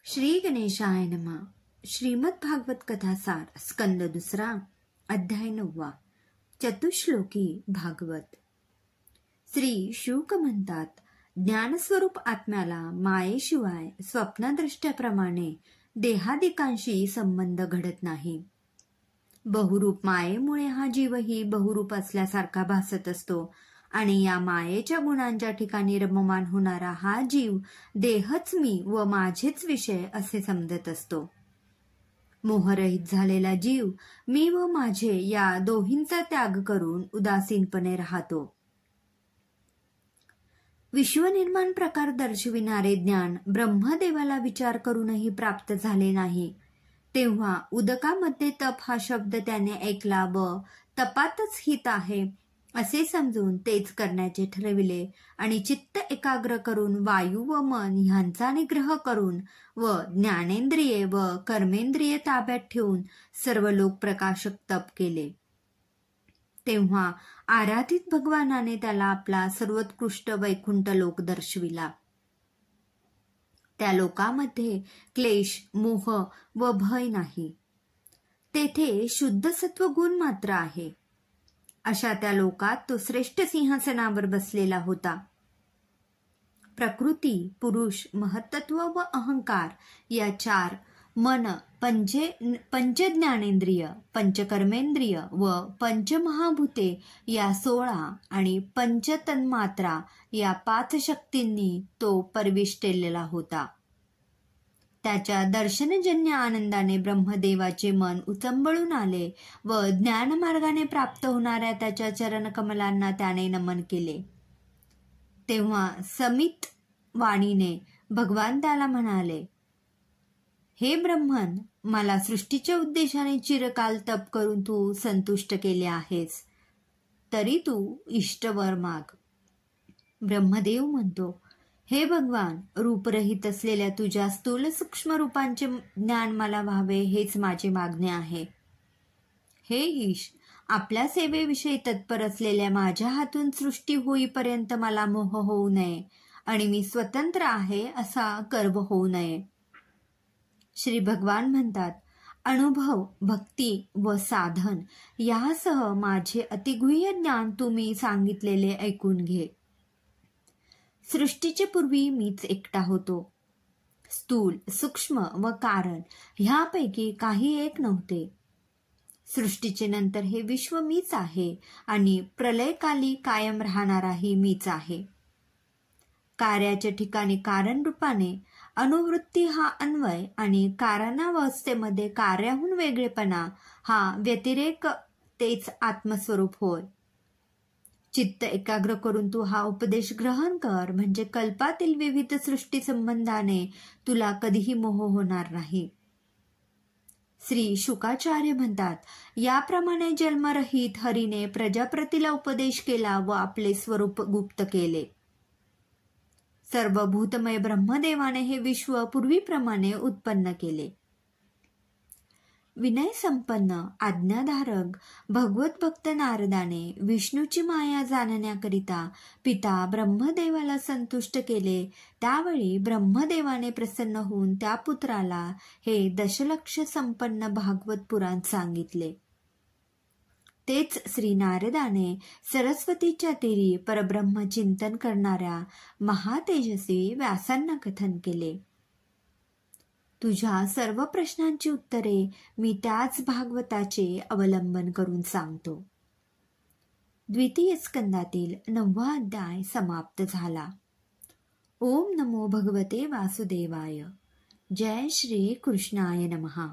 श्री गणेशाय नमः। श्रीमद भागवत कथासार स्कंद दुसरा अध्याय 9 चतुश्लोकी भागवत। श्री शुक म्हणतात, ज्ञानस्वरूप आत्म्याला मायेशिवाय स्वप्नदृष्ट्याप्रमाणे देहादिकांशी संबंध घडत नाही। बहुरूप मायेमुळे हा जीवही बहुरूप असल्यासारखा भासत असतो आणि या मायेच्या गुणांच्या ठिकाणी रममान होणारा हा जीव देहच मी व माझेच विषय असे समजत असतो। मोहरहित झालेला जीव मी व माझे या दोहींचा त्याग करून उदासीनपणे राहतो। विश्वनिर्माण प्रकार दर्शविणारे ज्ञान ब्रह्मदेवाला विचार करूनही प्राप्त झाले नाही, तेव्हा उदकामध्ये तप हा शब्द त्याने ऐकला व तपातच हित आहे असे समजून तेच करण्याचे ठरविले आणि चित्त एकाग्र करून वायू व मन ह्यांचा निग्रह करून व ज्ञानेंद्रिये व कर्मेंद्रिये ताब्यात ठेवून सर्व लोक प्रकाशक तप केले। तेव्हा आराधित भगवानाने त्याला आपला सर्वोत्कृष्ट वैकुंठ लोक दर्शविला। त्या लोकामध्ये क्लेश, मोह व भय नाही, तेथे शुद्ध सत्व गुण मात्र आहे। अशा त्या लोकात तो श्रेष्ठ सिंहासनावर बसलेला होता। प्रकृती, पुरुष, महत्त्व व अहंकार या चार, मन, पंचज्ञानेंद्रिय, पंचकर्मेंद्रिय व पंचमहाभूते या 16 आणि पंचतन्मात्रा या 5 शक्तींनी तो परिविष्टलेला होता। त्याच्या दर्शनजन्य आनंदाने ब्रह्मदेवाचे मन उचंबळून आले व ज्ञानमार्गाने प्राप्त होणाऱ्या त्याच्या चरणकमलांना त्याने नमन केले। तेव्हा समित वाणीने भगवान त्याला म्हणाले, हे ब्रह्मन, मला सृष्टीच्या उद्देशाने चिरकाल तप करून तू संतुष्ट केले आहेस, तरी तू इष्टवर माग। ब्रह्मदेव म्हणतो, हे भगवान, रूपरहित असलेल्या तुझ्या स्थूल सूक्ष्म रूपांचे ज्ञान मला व्हावे हेच माझे मागणे आहे। हे ईश, आपल्या सेवेविषयी तत्पर असलेल्या माझ्या हातून सृष्टी होईपर्यंत मला मोह होऊ नये आणि मी स्वतंत्र आहे असा गर्व होऊ नये। श्री भगवान म्हणतात, अनुभव, भक्ती व साधन यासह माझे अतिगुह्य ज्ञान तुम्ही सांगितलेले ऐकून घे। सृष्टीचे पूर्वी मीच एकटा होतो। स्थूल, सूक्ष्म व कारण ह्यापैकी काही एक नव्हते। सृष्टीचे नंतर हे विश्व मीच आहे आणि प्रलयकाली कायम राहणाराही मीच आहे। कार्याच्या ठिकाणी कारण रूपाने, अनुवृत्ती हा अन्वय आणि कारणावस्थेमध्ये कार्याहून वेगळेपणा हा व्यतिरेक तेच आत्मस्वरूप होय। चित्त एकाग्र करून तू हा उपदेश ग्रहण कर, म्हणजे कल्पातील विविध सृष्टी संबंधाने तुला कधीही मोह होणार नाही। श्री शुकाचार्य म्हणतात, याप्रमाणे जन्मरहित हरीने प्रजापतीला उपदेश केला व आपले स्वरूप गुप्त केले। सर्व भूतमय ब्रह्मदेवाने हे विश्व पूर्वीप्रमाणे उत्पन्न केले। विनय संपन्न आज्ञाधारक भगवत भक्त नारदाने विष्णूची माया जाणण्याकरिता पिता ब्रह्मदेवाला संतुष्ट केले। त्यावेळी ब्रह्मदेवाने प्रसन्न होऊन त्या पुत्राला हे दशलक्ष संपन्न भागवत पुराण सांगितले। तेच श्री नारदाने सरस्वतीच्या तीरी परब्रह्म चिंतन करणाऱ्या महातेजस्वी व्यासांना कथन केले। तुझ्या सर्व प्रश्नांची उत्तरे मी त्याच भागवताचे अवलंबन करून सांगतो। द्वितीय स्कंदातील 9वा अध्याय समाप्त झाला। ओम नमो भगवते वासुदेवाय। जय श्री कृष्णाय नमः।